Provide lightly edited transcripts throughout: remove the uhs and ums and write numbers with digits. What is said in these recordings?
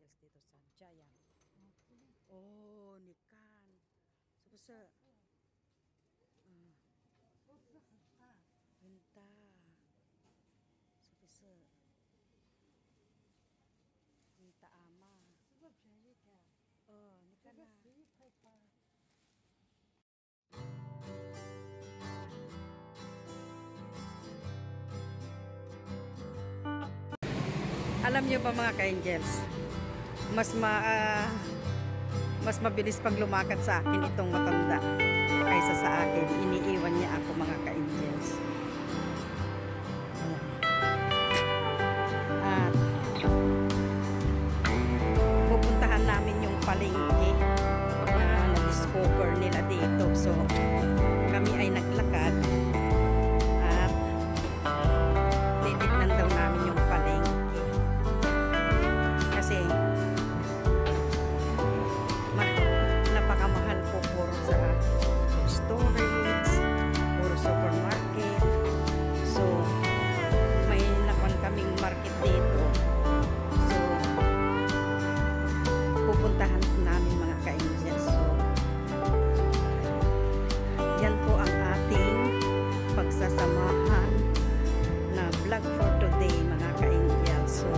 ka-angels dito sa Giant. Oh, ni Kan. So, basta, Winta. So, basta, Winta ama. Oh, ni Kan na. Alam niyo ba mga ka-angels, mas mabilis pang lumakad sa akin itong matanda kaysa sa akin. Iniiwan niya ako mga ka-angels. At pupuntahan namin yung palengke na na-discover nila dito. So, kami ay naglakad at titignan daw namin yung palengke. Kasi napakamahal po puro sa storage, puro supermarket. So, may nakuan kaming market dito. So, pupuntahan namin mga ka-angels. So, yan po ang ating pagsasamahan na vlog for today mga ka-angels. So,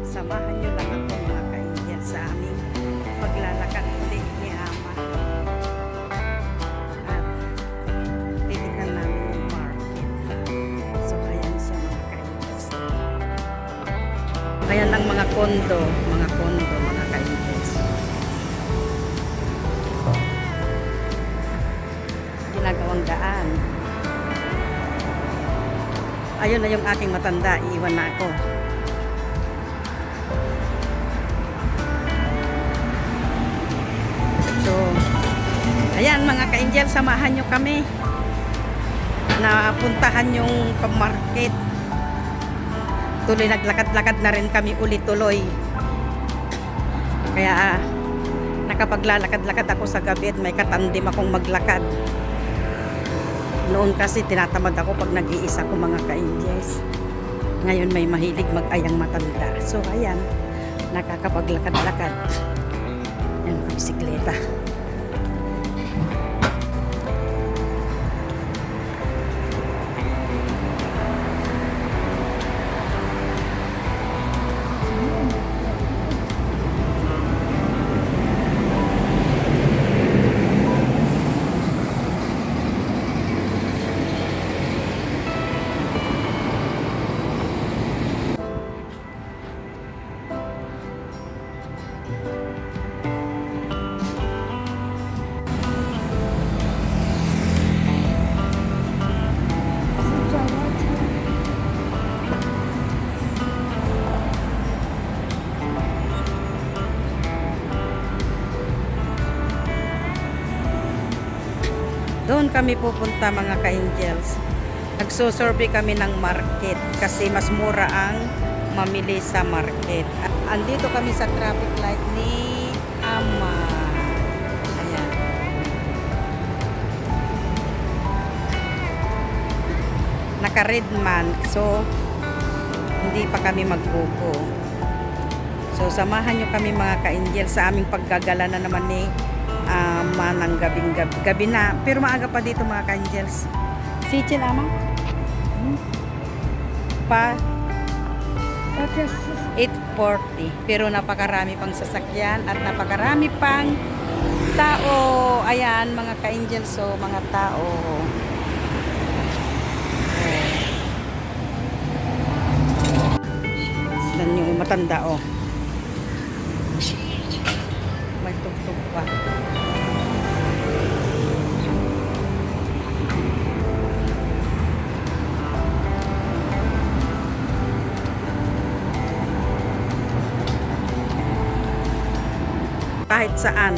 samahan nyo lang ako mga ka-angels sa aming paglalakad ulit ni Ama. At titignan namin yung market. So, ayan siya mga ka-angels. Ayan ang mga kondo mga ka-angels. Ginagawang daan. Ayun na yung aking matanda. Iiwan na ako. So, ayan mga ka-angel, samahan nyo kami na puntahan yung pag-market. Tuloy naglakad-lakad na rin kami ulit-tuloy. Kaya nakapaglalakad-lakad ako sa gabi at may katandim akong maglakad. Noon kasi tinatamad ako pag nag-iisa ko mga ka-angels. Ngayon may mahilig mag-ayang matanda. So ayan, nakakapaglakad-lakad. Yan ang bisikleta. Doon kami pupunta mga ka-angels. Nagsusurvey kami ng market kasi mas mura ang mamili sa market. Andito kami sa traffic light ni Ama. Ayan. Naka-red man. So, hindi pa kami magbuko. So, samahan nyo kami mga ka-angels sa aming paggagala na naman ni ng gabi na. Pero maaga pa dito mga ka-angels. Sitchin Ama? Pa 8:40. Pero napakarami pang sasakyan at napakarami pang tao. Ayan mga ka-angels. So mga tao. Dan yung matanda oh. May tugtog pa. Kahit saan.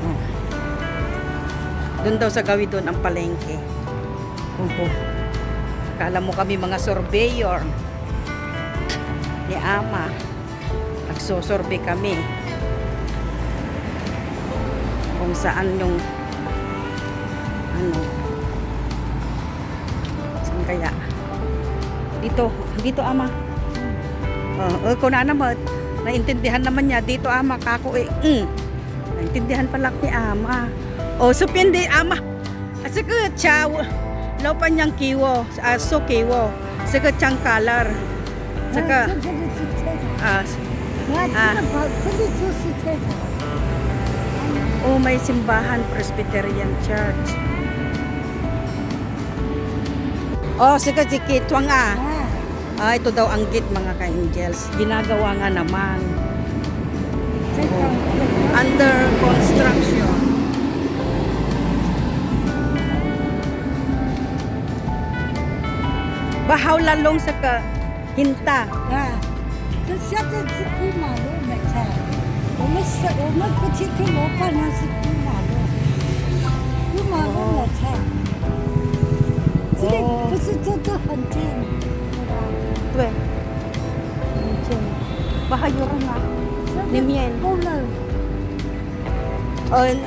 Oh. Doon daw sa gawin doon ang palengke. Kumpo. Kala mo kami mga surveyor ni Ama. Nagsosurvey kami kung saan yung saan kaya dito Ama Kung na naman, naintindihan naman niya, dito ama, kako naintindihan pala ni ama. So pindi ama, saka chow, laupan niyang kiwo, so kiwo, saka chang color, saka, 这里就是这个。 may simbahan, Presbyterian Church. Saka si Tuang ito daw ang gate mga ka-angels. Ginagawa nga naman. Under construction. Bahaw lalong sa hinta. 这现在是过马路没开，我们不去跟老板娘是过马路，过马路没开。这里不是这很近，对吧？对。Bahayo nga. Nimien. 够了。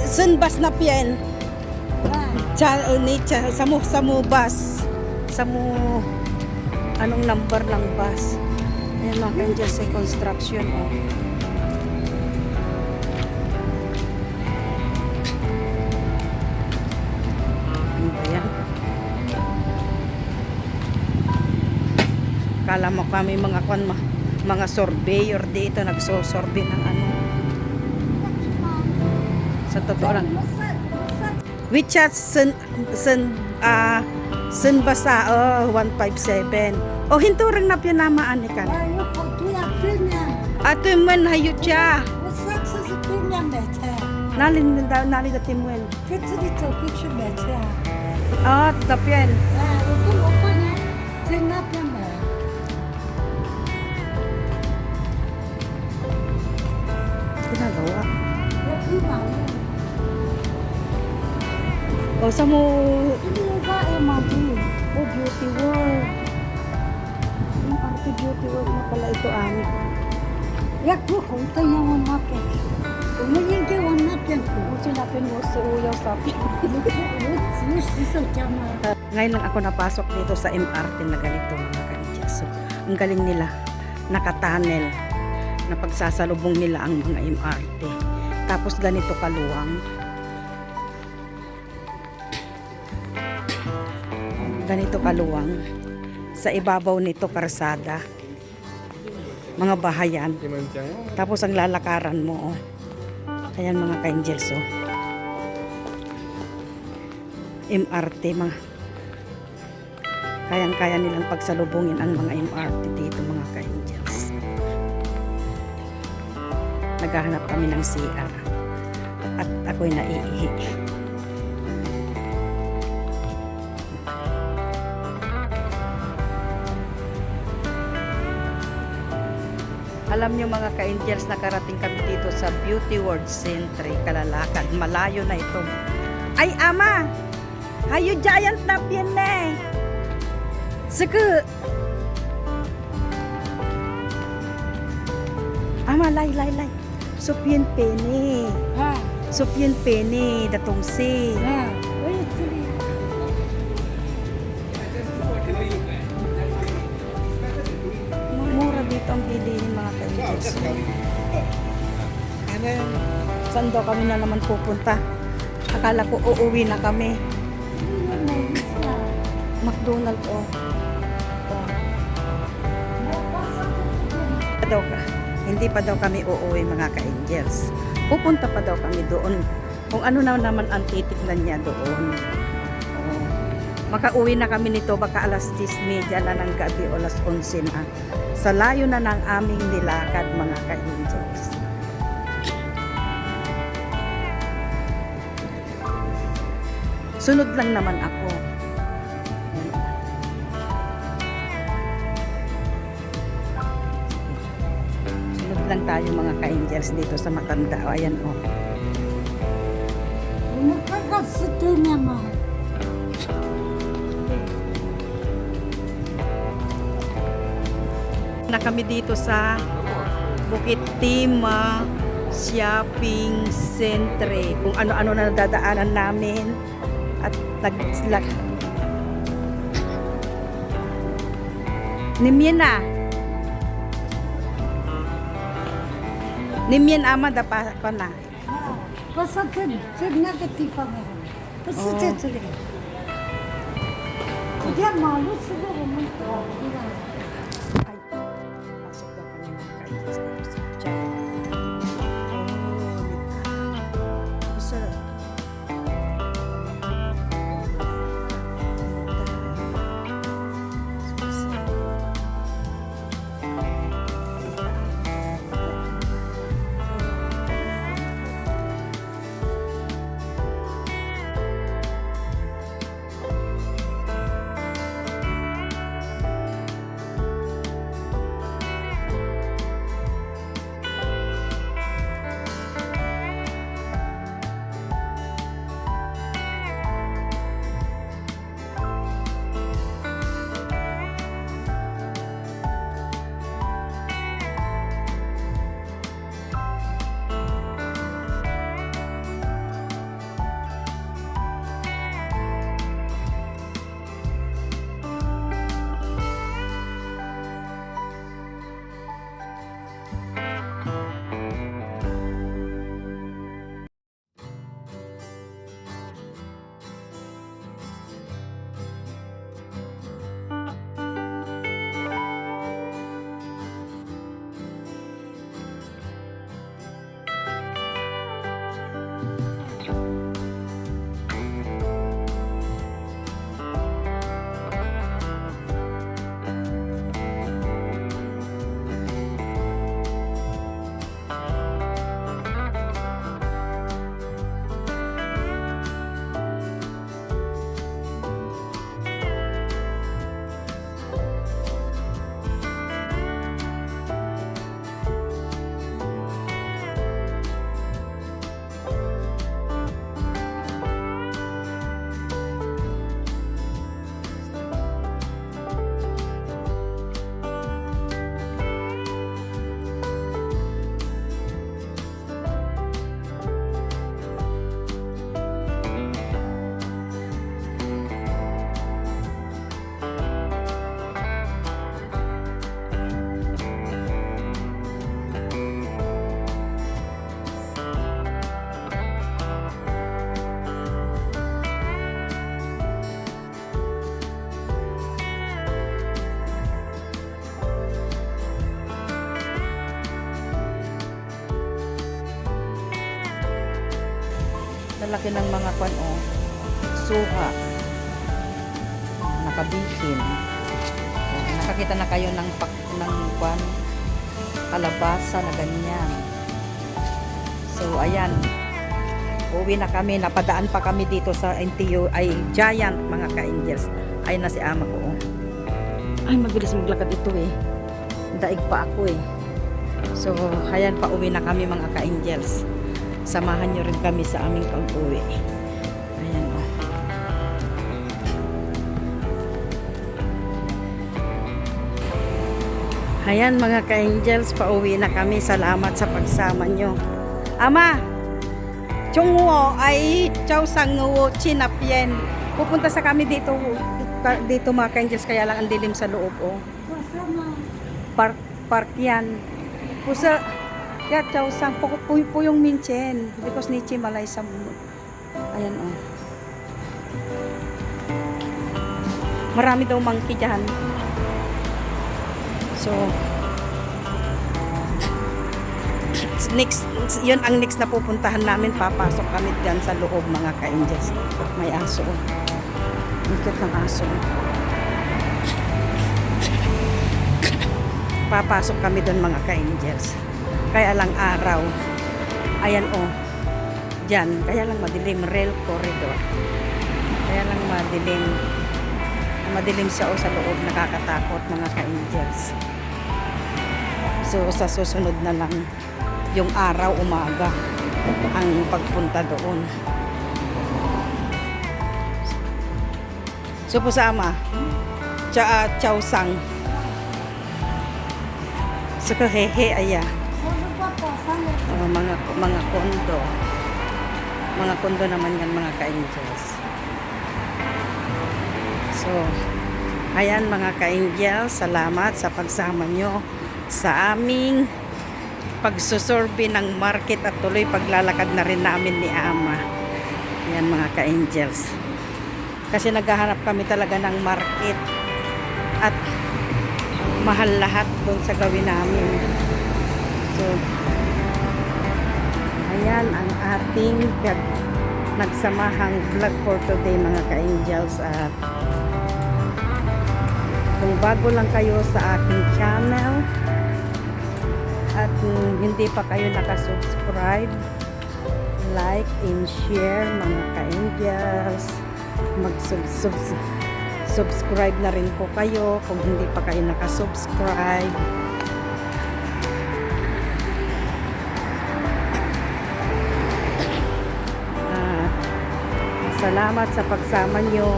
Sun bus na piyan. Samu bus. Samu anong number ng bus. Ayan mga ka-angels sa construction. Ano ba yan? Kala mo kami mga surveyor dito nagsosorbe ng ano. Sa totoo lang. WeChat Sun basa 157. Hinturang na pinamaan ni kan. 有好多呀，对面， Ato man hayut siya. 我上次是对面买菜， Nalin timwen. 在这里走过去买菜啊。 Tapyan. 我跟老板娘在那边买。 Ginagawa. 我过马路， Sa mo 这里有个 MRT， beauty world. Yung arte beauty world na pala ito ani. 要过红灯要往那边去，我们应该往那边走。 Sinapin mo sa uyaw sapi. 我洗手间嘛。 Ngayon lang ako napasok dito sa MRT na ganito mga ka-angels. So, ang galing nila. Nakatunnel. Na pagsasalubong nila ang mga MRT. Tapos ganito kaluwang. Ganito kaluwang. Sa ibabaw nito karsada. Mga bahayan. Tapos ang lalakaran mo. Ayan mga ka-angels. MRT mga kayang-kaya nilang pagsalubungin ang mga MRT dito mga ka-angels. Naghahanap kami ng CR at ako'y naiihi. Alam nyo mga ka-angels, nakarating kami dito sa Beauty World Centre, Kalalakad. Malayo na ito. Ay ama! Hayo giant na piyan na eh! Sige! Ama, lay. Supyan pene. 啊 Supyan pene, datong si. 我也这里。 Mura dito ang bilihin mga ka-angels. Saan daw kami na naman pupunta? Akala ko uuwi na kami. McDonald Hindi pa daw kami uuwi mga ka-angels. Pupunta pa daw kami doon. Kung ano na naman ang titignan niya doon. Makauwi na kami nito baka alas 10:30 na ng gabi o alas 11 na. Sa layo na ng aming nilakad mga ka-angels. Sunod lang naman ako. Sunod lang tayo mga ka-angels dito sa Matanda. Ayan o. 我们刚刚是对面嘛。 Na kami dito sa Bukit Timah Shopping Centre. Kung ano-ano na dadaanan namin at Nimyena. Nimyen ama da pa ko na. हाँ बस से negative में बस से चले मुझे मालूम से वो मन को Ay, pasok daw kami mga ka-angels. Diyan. Oh, sir. Lalaki ng mga kwan oh. Suha. Nakabihin. Oh, nakakita na kayo ng kwan kalabasa na ganyan. So ayan. Uwi na kami, napadaan pa kami dito sa NTU ay Giant mga ka-angels. Ay na si ama ko. Oh. Ay mabilis maglakad ito eh. Daig pa ako eh. So ayan pa uwi na kami mga ka-angels. Samahan nyo rin kami sa aming pag-uwi. Ayan o. Ayan mga ka-angels, pauwi na kami. Salamat sa pagsama nyo. Ama! Chungwo ay chow sang nuwo chinapyen. Pupunta sa kami dito mga ka-angels, kaya lang ang dilim sa loob o. Park yan. Pusa ya chow sang puyong minchen because ni chimalay sa ayan oh. Marami daw monkey dyan. So next, yun ang next na pupuntahan namin. Papasok kami dyan sa loob mga ka-angels. May aso. Ang cute ng aso. Papasok kami doon mga ka-angels. Kaya lang araw. Ayan oh. Diyan. Kaya lang madilim. Rail corridor. Kaya lang madilim. Madilim siya oh, sa loob. Nakakatakot mga ka-angels. So sa susunod na lang yung araw umaga ang pagpunta doon. So po sama. Chow sang. So hehe aya. Mga kondo. Mga kondo naman yan mga ka-angels. So, ayan mga ka-angels, salamat sa pagsama nyo sa aming pagsusurvey ng market at tuloy paglalakad na rin namin ni Ama. Yan mga ka-angels. Kasi naghahanap kami talaga ng market at mahal lahat doon sa gawin namin. So, ayan ang ating nagsamahang vlog for today mga ka-angels. At kung bago lang kayo sa aking channel at hindi pa kayo nakasubscribe, like and share mga ka-angels. Subscribe na rin po kayo kung hindi pa kayo nakasubscribe. Salamat sa pagsama nyo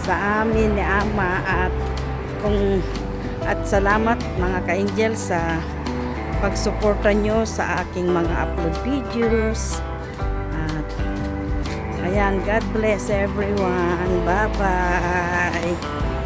sa amin ni Ama at salamat mga ka-angel sa pagsuporta nyo sa aking mga upload videos. At ayan, God bless everyone. Bye bye.